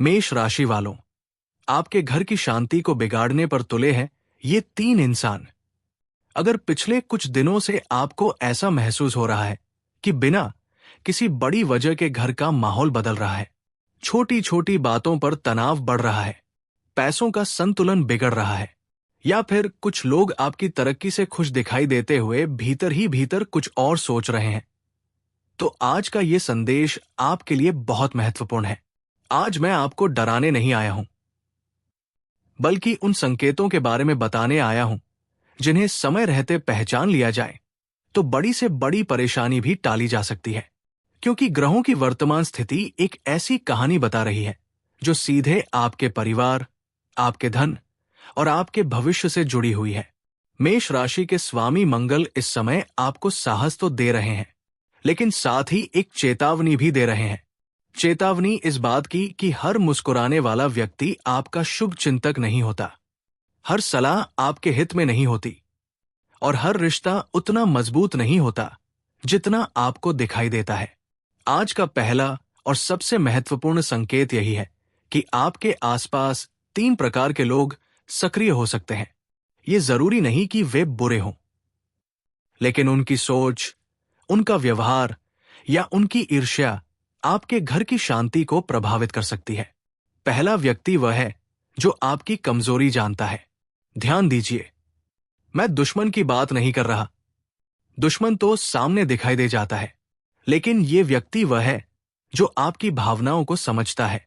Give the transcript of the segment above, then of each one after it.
मेष राशि वालों, आपके घर की शांति को बिगाड़ने पर तुले हैं ये 3 इंसान। अगर पिछले कुछ दिनों से आपको ऐसा महसूस हो रहा है कि बिना किसी बड़ी वजह के घर का माहौल बदल रहा है, छोटी छोटी बातों पर तनाव बढ़ रहा है, पैसों का संतुलन बिगड़ रहा है, या फिर कुछ लोग आपकी तरक्की से खुश दिखाई देते हुए भीतर ही भीतर कुछ और सोच रहे हैं, तो आज का ये संदेश आपके लिए बहुत महत्वपूर्ण है। आज मैं आपको डराने नहीं आया हूं, बल्कि उन संकेतों के बारे में बताने आया हूं जिन्हें समय रहते पहचान लिया जाए तो बड़ी से बड़ी परेशानी भी टाली जा सकती है। क्योंकि ग्रहों की वर्तमान स्थिति एक ऐसी कहानी बता रही है जो सीधे आपके परिवार, आपके धन और आपके भविष्य से जुड़ी हुई है। मेष राशि के स्वामी मंगल इस समय आपको साहस तो दे रहे हैं, लेकिन साथ ही एक चेतावनी भी दे रहे हैं। चेतावनी इस बात की कि हर मुस्कुराने वाला व्यक्ति आपका शुभ चिंतक नहीं होता, हर सलाह आपके हित में नहीं होती, और हर रिश्ता उतना मजबूत नहीं होता जितना आपको दिखाई देता है। आज का पहला और सबसे महत्वपूर्ण संकेत यही है कि आपके आसपास 3 प्रकार के लोग सक्रिय हो सकते हैं। ये जरूरी नहीं कि वे बुरे हों, लेकिन उनकी सोच, उनका व्यवहार या उनकी ईर्ष्या आपके घर की शांति को प्रभावित कर सकती है। पहला व्यक्ति वह है जो आपकी कमजोरी जानता है। ध्यान दीजिए, मैं दुश्मन की बात नहीं कर रहा। दुश्मन तो सामने दिखाई दे जाता है, लेकिन ये व्यक्ति वह है जो आपकी भावनाओं को समझता है,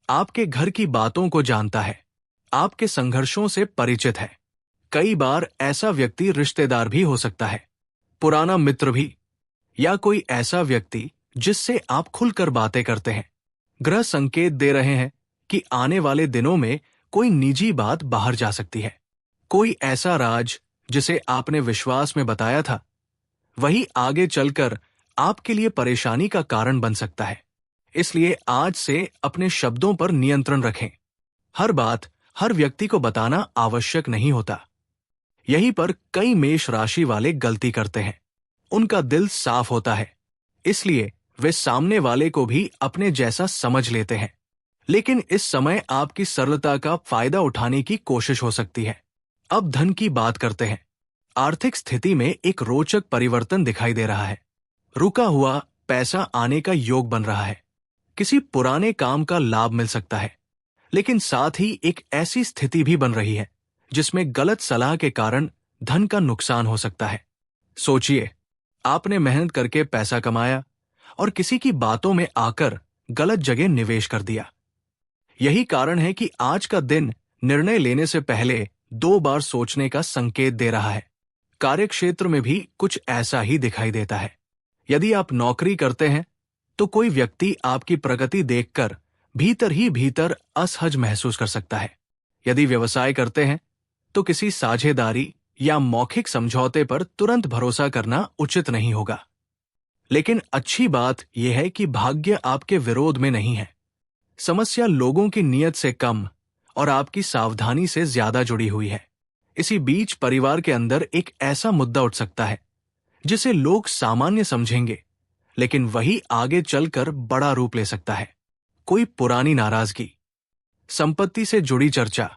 आपके घर की बातों को जानता है, आपके संघर्षों से परिचित है। कई बार ऐसा व्यक्ति रिश्तेदार भी हो सकता है, पुराना मित्र भी, या कोई ऐसा व्यक्ति जिससे आप खुलकर बातें करते हैं। ग्रह संकेत दे रहे हैं कि आने वाले दिनों में कोई निजी बात बाहर जा सकती है। कोई ऐसा राज जिसे आपने विश्वास में बताया था, वही आगे चलकर आपके लिए परेशानी का कारण बन सकता है। इसलिए आज से अपने शब्दों पर नियंत्रण रखें। हर बात हर व्यक्ति को बताना आवश्यक नहीं होता। यहीं पर कई मेष राशि वाले गलती करते हैं। उनका दिल साफ होता है, इसलिए वे सामने वाले को भी अपने जैसा समझ लेते हैं। लेकिन इस समय आपकी सरलता का फायदा उठाने की कोशिश हो सकती है। अब धन की बात करते हैं। आर्थिक स्थिति में एक रोचक परिवर्तन दिखाई दे रहा है। रुका हुआ पैसा आने का योग बन रहा है। किसी पुराने काम का लाभ मिल सकता है, लेकिन साथ ही एक ऐसी स्थिति भी बन रही है जिसमें गलत सलाह के कारण धन का नुकसान हो सकता है। सोचिए, आपने मेहनत करके पैसा कमाया और किसी की बातों में आकर गलत जगह निवेश कर दिया। यही कारण है कि आज का दिन निर्णय लेने से पहले 2 बार सोचने का संकेत दे रहा है। कार्यक्षेत्र में भी कुछ ऐसा ही दिखाई देता है। यदि आप नौकरी करते हैं तो कोई व्यक्ति आपकी प्रगति देखकर भीतर ही भीतर असहज महसूस कर सकता है। यदि व्यवसाय करते हैं तो किसी साझेदारी या मौखिक समझौते पर तुरंत भरोसा करना उचित नहीं होगा। लेकिन अच्छी बात यह है कि भाग्य आपके विरोध में नहीं है। समस्या लोगों की नीयत से कम और आपकी सावधानी से ज्यादा जुड़ी हुई है। इसी बीच परिवार के अंदर एक ऐसा मुद्दा उठ सकता है जिसे लोग सामान्य समझेंगे, लेकिन वही आगे चलकर बड़ा रूप ले सकता है। कोई पुरानी नाराजगी, संपत्ति से जुड़ी चर्चा,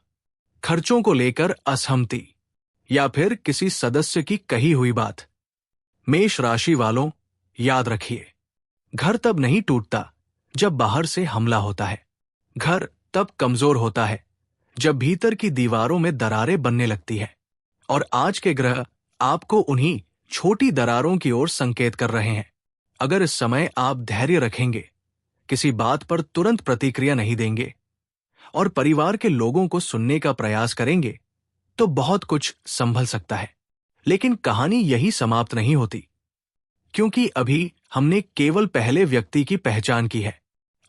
खर्चों को लेकर असहमति, या फिर किसी सदस्य की कही हुई बात। मेष राशि वालों, याद रखिए, घर तब नहीं टूटता जब बाहर से हमला होता है। घर तब कमजोर होता है जब भीतर की दीवारों में दरारें बनने लगती है। और आज के ग्रह आपको उन्हीं छोटी दरारों की ओर संकेत कर रहे हैं। अगर इस समय आप धैर्य रखेंगे, किसी बात पर तुरंत प्रतिक्रिया नहीं देंगे और परिवार के लोगों को सुनने का प्रयास करेंगे, तो बहुत कुछ संभल सकता है। लेकिन कहानी यही समाप्त नहीं होती, क्योंकि अभी हमने केवल पहले व्यक्ति की पहचान की है।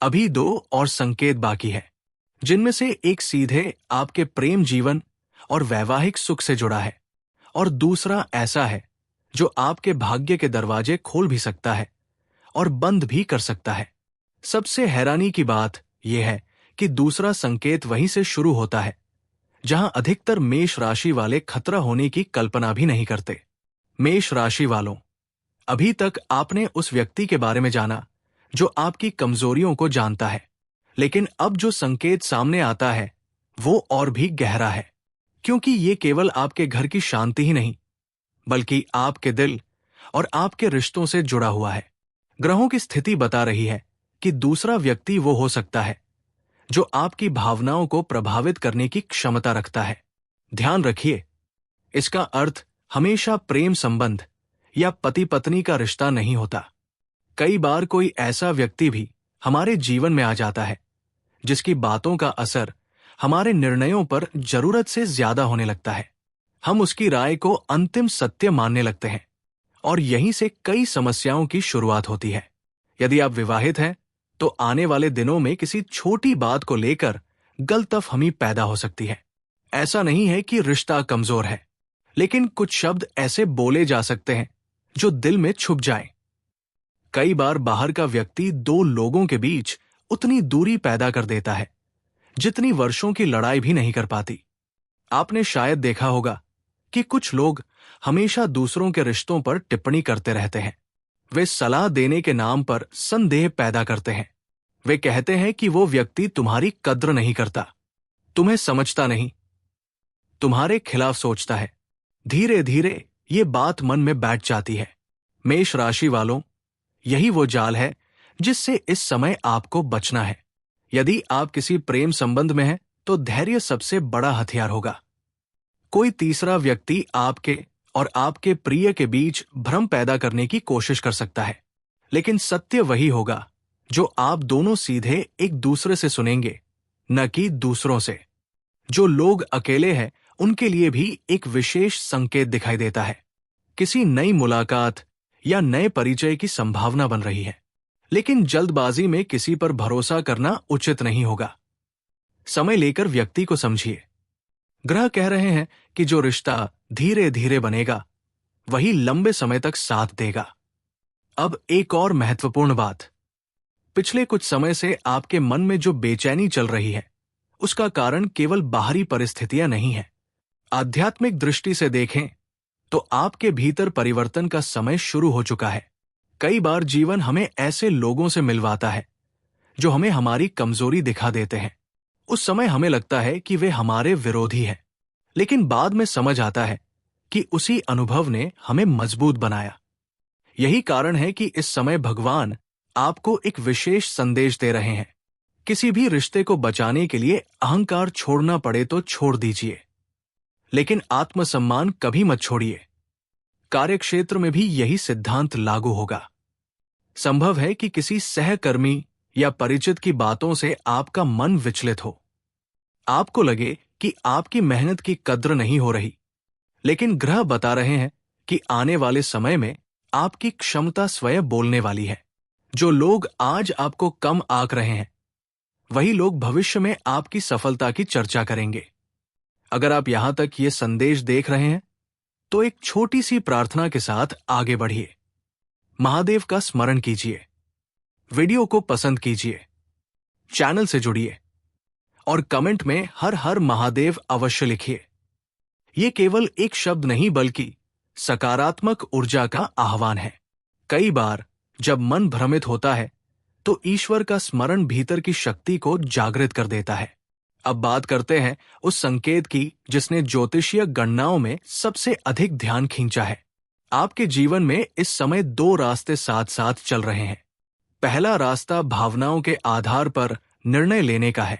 अभी 2 और संकेत बाकी है, जिनमें से एक सीधे आपके प्रेम जीवन और वैवाहिक सुख से जुड़ा है, और दूसरा ऐसा है जो आपके भाग्य के दरवाजे खोल भी सकता है और बंद भी कर सकता है। सबसे हैरानी की बात यह है कि दूसरा संकेत वहीं से शुरू होता है जहां अधिकतर मेष राशि वाले खतरा होने की कल्पना भी नहीं करते। मेष राशि वालों, अभी तक आपने उस व्यक्ति के बारे में जाना जो आपकी कमजोरियों को जानता है, लेकिन अब जो संकेत सामने आता है वो और भी गहरा है, क्योंकि ये केवल आपके घर की शांति ही नहीं, बल्कि आपके दिल और आपके रिश्तों से जुड़ा हुआ है। ग्रहों की स्थिति बता रही है कि दूसरा व्यक्ति वो हो सकता है जो आपकी भावनाओं को प्रभावित करने की क्षमता रखता है। ध्यान रखिए, इसका अर्थ हमेशा प्रेम संबंध या पति पत्नी का रिश्ता नहीं होता। कई बार कोई ऐसा व्यक्ति भी हमारे जीवन में आ जाता है जिसकी बातों का असर हमारे निर्णयों पर जरूरत से ज्यादा होने लगता है। हम उसकी राय को अंतिम सत्य मानने लगते हैं और यहीं से कई समस्याओं की शुरुआत होती है। यदि आप विवाहित हैं तो आने वाले दिनों में किसी छोटी बात को लेकर गलतफहमी पैदा हो सकती है। ऐसा नहीं है कि रिश्ता कमजोर है, लेकिन कुछ शब्द ऐसे बोले जा सकते हैं जो दिल में छुप जाएं। कई बार बाहर का व्यक्ति दो लोगों के बीच उतनी दूरी पैदा कर देता है जितनी वर्षों की लड़ाई भी नहीं कर पाती। आपने शायद देखा होगा कि कुछ लोग हमेशा दूसरों के रिश्तों पर टिप्पणी करते रहते हैं। वे सलाह देने के नाम पर संदेह पैदा करते हैं। वे कहते हैं कि वो व्यक्ति तुम्हारी कद्र नहीं करता, तुम्हें समझता नहीं, तुम्हारे खिलाफ सोचता है। धीरे धीरे ये बात मन में बैठ जाती है। मेष राशि वालों, यही वो जाल है जिससे इस समय आपको बचना है। यदि आप किसी प्रेम संबंध में हैं तो धैर्य सबसे बड़ा हथियार होगा। कोई तीसरा व्यक्ति आपके और आपके प्रिय के बीच भ्रम पैदा करने की कोशिश कर सकता है, लेकिन सत्य वही होगा जो आप दोनों सीधे एक दूसरे से सुनेंगे, न कि दूसरों से। जो लोग अकेले हैं उनके लिए भी एक विशेष संकेत दिखाई देता है। किसी नई मुलाकात या नए परिचय की संभावना बन रही है, लेकिन जल्दबाजी में किसी पर भरोसा करना उचित नहीं होगा। समय लेकर व्यक्ति को समझिए। ग्रह कह रहे हैं कि जो रिश्ता धीरे धीरे बनेगा वही लंबे समय तक साथ देगा। अब एक और महत्वपूर्ण बात, पिछले कुछ समय से आपके मन में जो बेचैनी चल रही है उसका कारण केवल बाहरी परिस्थितियां नहीं है। आध्यात्मिक दृष्टि से देखें तो आपके भीतर परिवर्तन का समय शुरू हो चुका है। कई बार जीवन हमें ऐसे लोगों से मिलवाता है जो हमें हमारी कमजोरी दिखा देते हैं। उस समय हमें लगता है कि वे हमारे विरोधी हैं, लेकिन बाद में समझ आता है कि उसी अनुभव ने हमें मजबूत बनाया। यही कारण है कि इस समय भगवान आपको एक विशेष संदेश दे रहे हैं। किसी भी रिश्ते को बचाने के लिए अहंकार छोड़ना पड़े तो छोड़ दीजिए, लेकिन आत्मसम्मान कभी मत छोड़िए। कार्यक्षेत्र में भी यही सिद्धांत लागू होगा। संभव है कि किसी सहकर्मी या परिचित की बातों से आपका मन विचलित हो। आपको लगे कि आपकी मेहनत की कद्र नहीं हो रही, लेकिन ग्रह बता रहे हैं कि आने वाले समय में आपकी क्षमता स्वयं बोलने वाली है। जो लोग आज आपको कम आंक रहे हैं वही लोग भविष्य में आपकी सफलता की चर्चा करेंगे। अगर आप यहां तक ये संदेश देख रहे हैं तो एक छोटी सी प्रार्थना के साथ आगे बढ़िए। महादेव का स्मरण कीजिए, वीडियो को पसंद कीजिए, चैनल से जुड़िए और कमेंट में हर हर महादेव अवश्य लिखिए। ये केवल एक शब्द नहीं बल्कि सकारात्मक ऊर्जा का आह्वान है। कई बार जब मन भ्रमित होता है तो ईश्वर का स्मरण भीतर की शक्ति को जागृत कर देता है। अब बात करते हैं उस संकेत की जिसने ज्योतिषीय गणनाओं में सबसे अधिक ध्यान खींचा है। आपके जीवन में इस समय दो रास्ते साथ साथ चल रहे हैं। पहला रास्ता भावनाओं के आधार पर निर्णय लेने का है,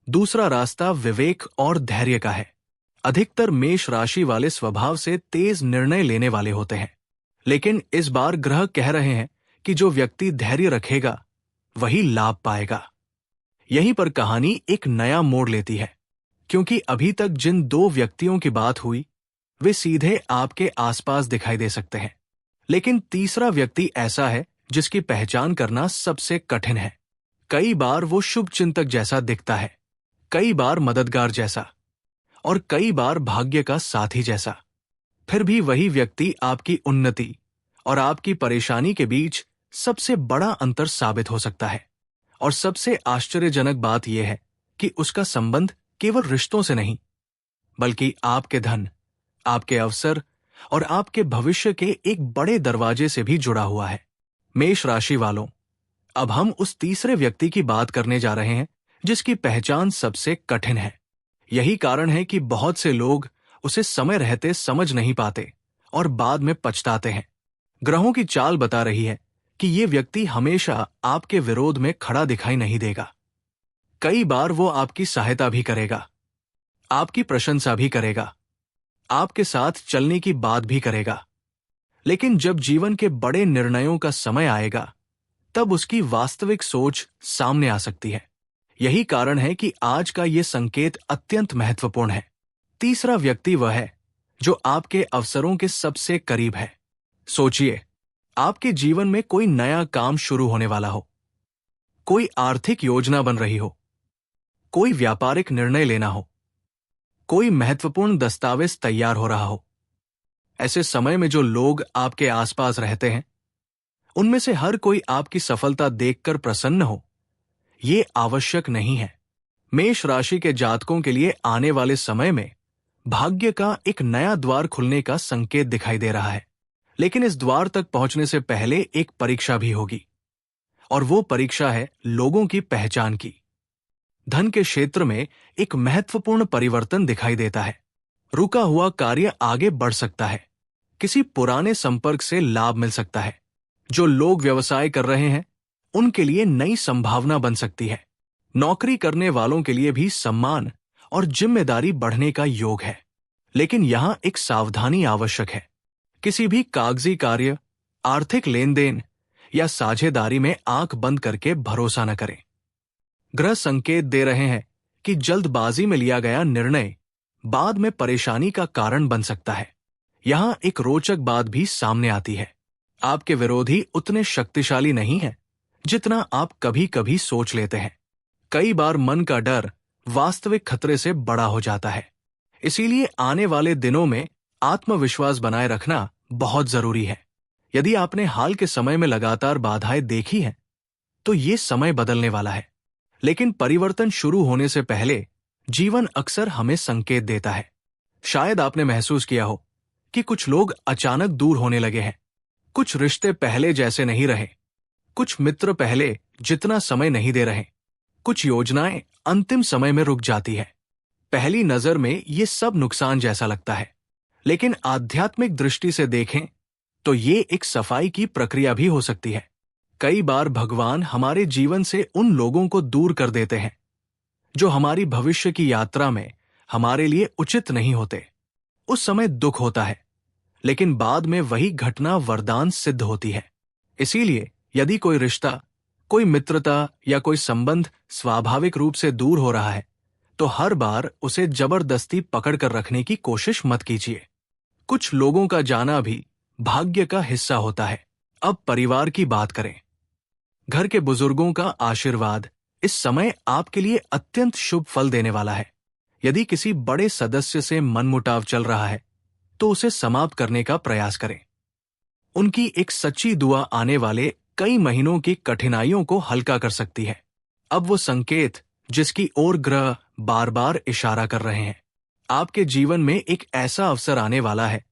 दूसरा रास्ता विवेक और धैर्य का है। अधिकतर मेष राशि वाले स्वभाव से तेज निर्णय लेने वाले होते हैं, लेकिन इस बार ग्रह कह रहे हैं कि जो व्यक्ति धैर्य रखेगा वही लाभ पाएगा। यहीं पर कहानी एक नया मोड़ लेती है, क्योंकि अभी तक जिन दो व्यक्तियों की बात हुई वे सीधे आपके आसपास दिखाई दे सकते हैं, लेकिन तीसरा व्यक्ति ऐसा है जिसकी पहचान करना सबसे कठिन है। कई बार वो शुभ चिंतक जैसा दिखता है, कई बार मददगार जैसा और कई बार भाग्य का साथी जैसा। फिर भी वही व्यक्ति आपकी उन्नति और आपकी परेशानी के बीच सबसे बड़ा अंतर साबित हो सकता है। और सबसे आश्चर्यजनक बात यह है कि उसका संबंध केवल रिश्तों से नहीं, बल्कि आपके धन, आपके अवसर और आपके भविष्य के एक बड़े दरवाजे से भी जुड़ा हुआ है। मेष राशि वालों, अब हम उस तीसरे व्यक्ति की बात करने जा रहे हैं जिसकी पहचान सबसे कठिन है। यही कारण है कि बहुत से लोग उसे समय रहते समझ नहीं पाते और बाद में पछताते हैं। ग्रहों की चाल बता रही है कि ये व्यक्ति हमेशा आपके विरोध में खड़ा दिखाई नहीं देगा। कई बार वो आपकी सहायता भी करेगा, आपकी प्रशंसा भी करेगा, आपके साथ चलने की बात भी करेगा। लेकिन जब जीवन के बड़े निर्णयों का समय आएगा, तब उसकी वास्तविक सोच सामने आ सकती है। यही कारण है कि आज का ये संकेत अत्यंत महत्वपूर्ण है। तीसरा व्यक्ति वह है जो आपके अवसरों के सबसे करीब है। सोचिए, आपके जीवन में कोई नया काम शुरू होने वाला हो, कोई आर्थिक योजना बन रही हो, कोई व्यापारिक निर्णय लेना हो, कोई महत्वपूर्ण दस्तावेज तैयार हो रहा हो। ऐसे समय में जो लोग आपके आसपास रहते हैं, उनमें से हर कोई आपकी सफलता देखकर प्रसन्न हो, ये आवश्यक नहीं है। मेष राशि के जातकों के लिए आने वाले समय में भाग्य का एक नया द्वार खुलने का संकेत दिखाई दे रहा है। लेकिन इस द्वार तक पहुंचने से पहले एक परीक्षा भी होगी, और वो परीक्षा है लोगों की पहचान की। धन के क्षेत्र में एक महत्वपूर्ण परिवर्तन दिखाई देता है। रुका हुआ कार्य आगे बढ़ सकता है। किसी पुराने संपर्क से लाभ मिल सकता है। जो लोग व्यवसाय कर रहे हैं, उनके लिए नई संभावना बन सकती है। नौकरी करने वालों के लिए भी सम्मान और जिम्मेदारी बढ़ने का योग है। लेकिन यहां एक सावधानी आवश्यक है। किसी भी कागजी कार्य, आर्थिक लेन देन या साझेदारी में आंख बंद करके भरोसा न करें। ग्रह संकेत दे रहे हैं कि जल्दबाजी में लिया गया निर्णय बाद में परेशानी का कारण बन सकता है। यहां एक रोचक बात भी सामने आती है। आपके विरोधी उतने शक्तिशाली नहीं हैं जितना आप कभी कभी सोच लेते हैं। कई बार मन का डर वास्तविक खतरे से बड़ा हो जाता है। इसीलिए आने वाले दिनों में आत्मविश्वास बनाए रखना बहुत जरूरी है। यदि आपने हाल के समय में लगातार बाधाएं देखी हैं, तो ये समय बदलने वाला है। लेकिन परिवर्तन शुरू होने से पहले जीवन अक्सर हमें संकेत देता है। शायद आपने महसूस किया हो कि कुछ लोग अचानक दूर होने लगे हैं, कुछ रिश्ते पहले जैसे नहीं रहे, कुछ मित्र पहले जितना समय नहीं दे रहे, कुछ योजनाएं अंतिम समय में रुक जाती है। पहली नजर में ये सब नुकसान जैसा लगता है, लेकिन आध्यात्मिक दृष्टि से देखें तो ये एक सफाई की प्रक्रिया भी हो सकती है। कई बार भगवान हमारे जीवन से उन लोगों को दूर कर देते हैं जो हमारी भविष्य की यात्रा में हमारे लिए उचित नहीं होते। उस समय दुख होता है, लेकिन बाद में वही घटना वरदान सिद्ध होती है। इसीलिए यदि कोई रिश्ता, कोई मित्रता या कोई संबंध स्वाभाविक रूप से दूर हो रहा है, तो हर बार उसे जबरदस्ती पकड़कर रखने की कोशिश मत कीजिए। कुछ लोगों का जाना भी भाग्य का हिस्सा होता है। अब परिवार की बात करें। घर के बुजुर्गों का आशीर्वाद इस समय आपके लिए अत्यंत शुभ फल देने वाला है। यदि किसी बड़े सदस्य से मनमुटाव चल रहा है, तो उसे समाप्त करने का प्रयास करें। उनकी एक सच्ची दुआ आने वाले कई महीनों की कठिनाइयों को हल्का कर सकती है। अब वो संकेत जिसकी ओर ग्रह बार बार इशारा कर रहे हैं, आपके जीवन में एक ऐसा अवसर आने वाला है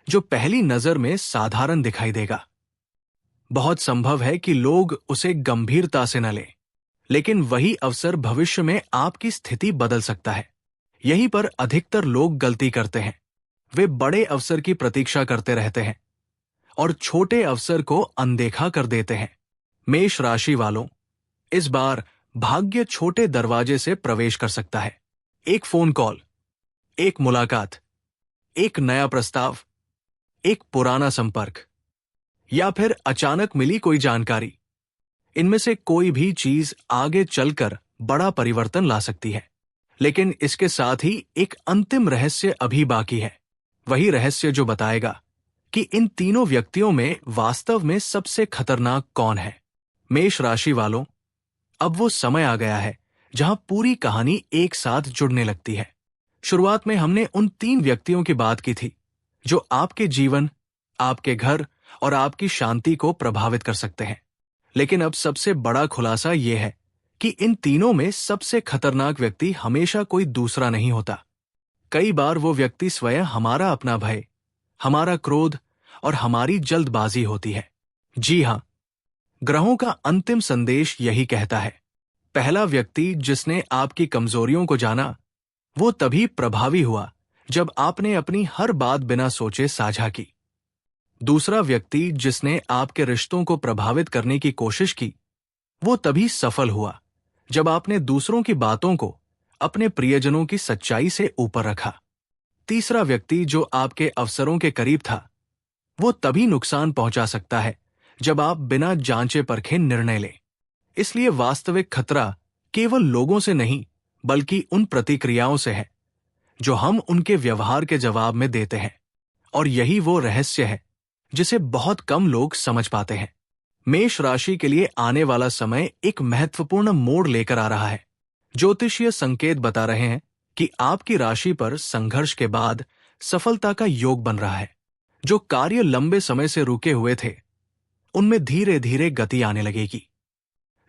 जो पहली नजर में साधारण दिखाई देगा। बहुत संभव है कि लोग उसे गंभीरता से न लें, लेकिन वही अवसर भविष्य में आपकी स्थिति बदल सकता है। यहीं पर अधिकतर लोग गलती करते हैं। वे बड़े अवसर की प्रतीक्षा करते रहते हैं और छोटे अवसर को अनदेखा कर देते हैं। मेष राशि वालों, इस बार भाग्य छोटे दरवाजे से प्रवेश कर सकता है। एक फोन कॉल, एक मुलाकात, एक नया प्रस्ताव, एक पुराना संपर्क, या फिर अचानक मिली कोई जानकारी। इनमें से कोई भी चीज आगे चलकर बड़ा परिवर्तन ला सकती है। लेकिन इसके साथ ही एक अंतिम रहस्य अभी बाकी है। वही रहस्य जो बताएगा कि इन तीनों व्यक्तियों में वास्तव में सबसे खतरनाक कौन है। मेष राशि वालों, अब वो समय आ गया है जहां पूरी कहानी एक साथ जुड़ने लगती है। शुरुआत में हमने उन 3 व्यक्तियों की बात की थी जो आपके जीवन, आपके घर और आपकी शांति को प्रभावित कर सकते हैं। लेकिन अब सबसे बड़ा खुलासा यह है कि इन तीनों में सबसे खतरनाक व्यक्ति हमेशा कोई दूसरा नहीं होता। कई बार वो व्यक्ति स्वयं हमारा अपना भय, हमारा क्रोध और हमारी जल्दबाजी होती है। जी हां, ग्रहों का अंतिम संदेश यही कहता है, पहला व्यक्ति जिसने आपकी कमजोरियों को जाना, वो तभी प्रभावी हुआ जब आपने अपनी हर बात बिना सोचे साझा की। दूसरा व्यक्ति जिसने आपके रिश्तों को प्रभावित करने की कोशिश की, वो तभी सफल हुआ जब आपने दूसरों की बातों को अपने प्रियजनों की सच्चाई से ऊपर रखा। तीसरा व्यक्ति जो आपके अवसरों के करीब था, वो तभी नुकसान पहुंचा सकता है जब आप बिना जांचे परखे निर्णय लें। इसलिए वास्तविक खतरा केवल लोगों से नहीं, बल्कि उन प्रतिक्रियाओं से है जो हम उनके व्यवहार के जवाब में देते हैं। और यही वो रहस्य है जिसे बहुत कम लोग समझ पाते हैं। मेष राशि के लिए आने वाला समय एक महत्वपूर्ण मोड़ लेकर आ रहा है। ज्योतिषीय संकेत बता रहे हैं कि आपकी राशि पर संघर्ष के बाद सफलता का योग बन रहा है। जो कार्य लंबे समय से रुके हुए थे, उनमें धीरे धीरे गति आने लगेगी।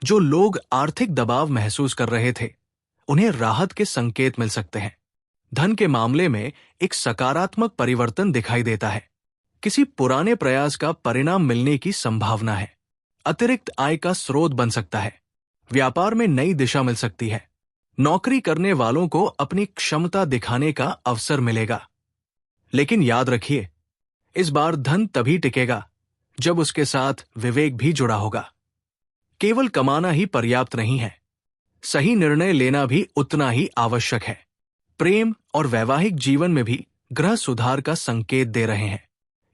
जो लोग आर्थिक दबाव महसूस कर रहे थे, उन्हें राहत के संकेत मिल सकते हैं। धन के मामले में एक सकारात्मक परिवर्तन दिखाई देता है। किसी पुराने प्रयास का परिणाम मिलने की संभावना है। अतिरिक्त आय का स्रोत बन सकता है। व्यापार में नई दिशा मिल सकती है। नौकरी करने वालों को अपनी क्षमता दिखाने का अवसर मिलेगा। लेकिन याद रखिए, इस बार धन तभी टिकेगा जब उसके साथ विवेक भी जुड़ा होगा। केवल कमाना ही पर्याप्त नहीं है, सही निर्णय लेना भी उतना ही आवश्यक है। प्रेम और वैवाहिक जीवन में भी ग्रह सुधार का संकेत दे रहे हैं।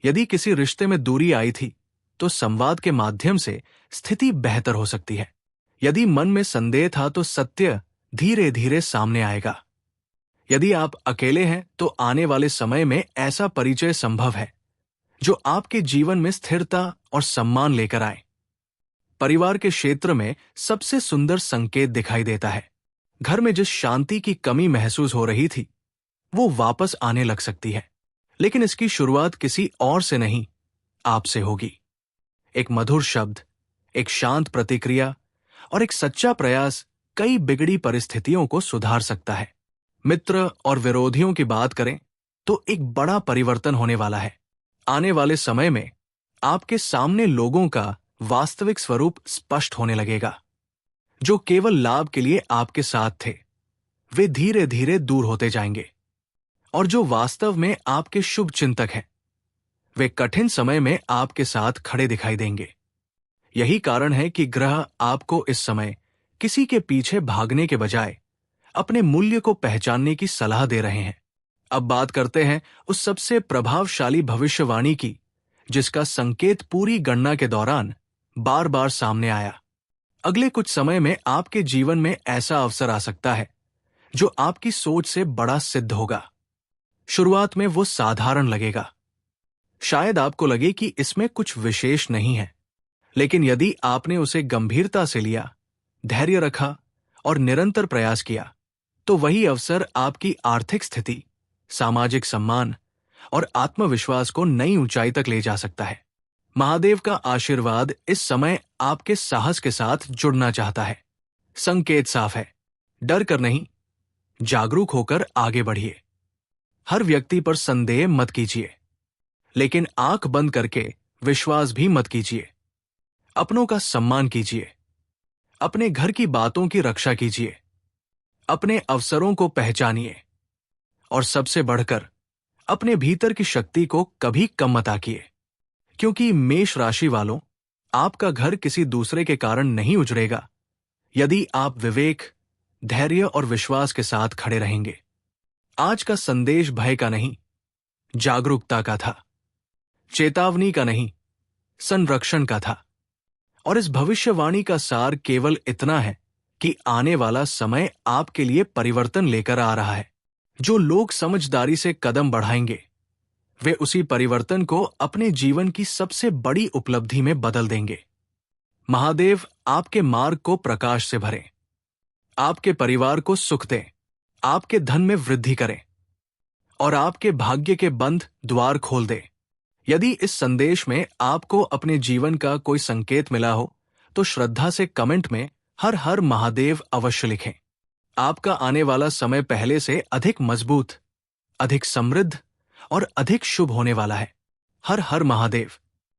यदि किसी रिश्ते में दूरी आई थी, तो संवाद के माध्यम से स्थिति बेहतर हो सकती है। यदि मन में संदेह था, तो सत्य धीरे धीरे सामने आएगा। यदि आप अकेले हैं, तो आने वाले समय में ऐसा परिचय संभव है जो आपके जीवन में स्थिरता और सम्मान लेकर आए। परिवार के क्षेत्र में सबसे सुंदर संकेत दिखाई देता है। घर में जिस शांति की कमी महसूस हो रही थी, वो वापस आने लग सकती है। लेकिन इसकी शुरुआत किसी और से नहीं, आपसे होगी। एक मधुर शब्द, एक शांत प्रतिक्रिया और एक सच्चा प्रयास कई बिगड़ी परिस्थितियों को सुधार सकता है। मित्र और विरोधियों की बात करें तो एक बड़ा परिवर्तन होने वाला है। आने वाले समय में आपके सामने लोगों का वास्तविक स्वरूप स्पष्ट होने लगेगा। जो केवल लाभ के लिए आपके साथ थे, वे धीरे धीरे दूर होते जाएंगे। और जो वास्तव में आपके शुभ चिंतक हैं, वे कठिन समय में आपके साथ खड़े दिखाई देंगे। यही कारण है कि ग्रह आपको इस समय किसी के पीछे भागने के बजाय अपने मूल्य को पहचानने की सलाह दे रहे हैं। अब बात करते हैं उस सबसे प्रभावशाली भविष्यवाणी की, जिसका संकेत पूरी गणना के दौरान बार बार सामने आया। अगले कुछ समय में आपके जीवन में ऐसा अवसर आ सकता है जो आपकी सोच से बड़ा सिद्ध होगा। शुरुआत में वो साधारण लगेगा। शायद आपको लगे कि इसमें कुछ विशेष नहीं है, लेकिन यदि आपने उसे गंभीरता से लिया, धैर्य रखा और निरंतर प्रयास किया, तो वही अवसर आपकी आर्थिक स्थिति, सामाजिक सम्मान और आत्मविश्वास को नई ऊंचाई तक ले जा सकता है। महादेव का आशीर्वाद इस समय आपके साहस के साथ जुड़ना चाहता है। संकेत साफ है, डर कर नहीं, जागरूक होकर आगे बढ़िए। हर व्यक्ति पर संदेह मत कीजिए, लेकिन आंख बंद करके विश्वास भी मत कीजिए। अपनों का सम्मान कीजिए, अपने घर की बातों की रक्षा कीजिए, अपने अवसरों को पहचानिए और सबसे बढ़कर अपने भीतर की शक्ति को कभी कम मत आकिए। क्योंकि मेष राशि वालों, आपका घर किसी दूसरे के कारण नहीं उजड़ेगा यदि आप विवेक, धैर्य और विश्वास के साथ खड़े रहेंगे। आज का संदेश भय का नहीं, जागरूकता का था। चेतावनी का नहीं, संरक्षण का था। और इस भविष्यवाणी का सार केवल इतना है कि आने वाला समय आपके लिए परिवर्तन लेकर आ रहा है। जो लोग समझदारी से कदम बढ़ाएंगे, वे उसी परिवर्तन को अपने जीवन की सबसे बड़ी उपलब्धि में बदल देंगे। महादेव आपके मार्ग को प्रकाश से भरें, आपके परिवार को सुख दें, आपके धन में वृद्धि करें और आपके भाग्य के बंद द्वार खोल दे। यदि इस संदेश में आपको अपने जीवन का कोई संकेत मिला हो, तो श्रद्धा से कमेंट में हर हर महादेव अवश्य लिखें। आपका आने वाला समय पहले से अधिक मजबूत, अधिक समृद्ध और अधिक शुभ होने वाला है। हर हर महादेव।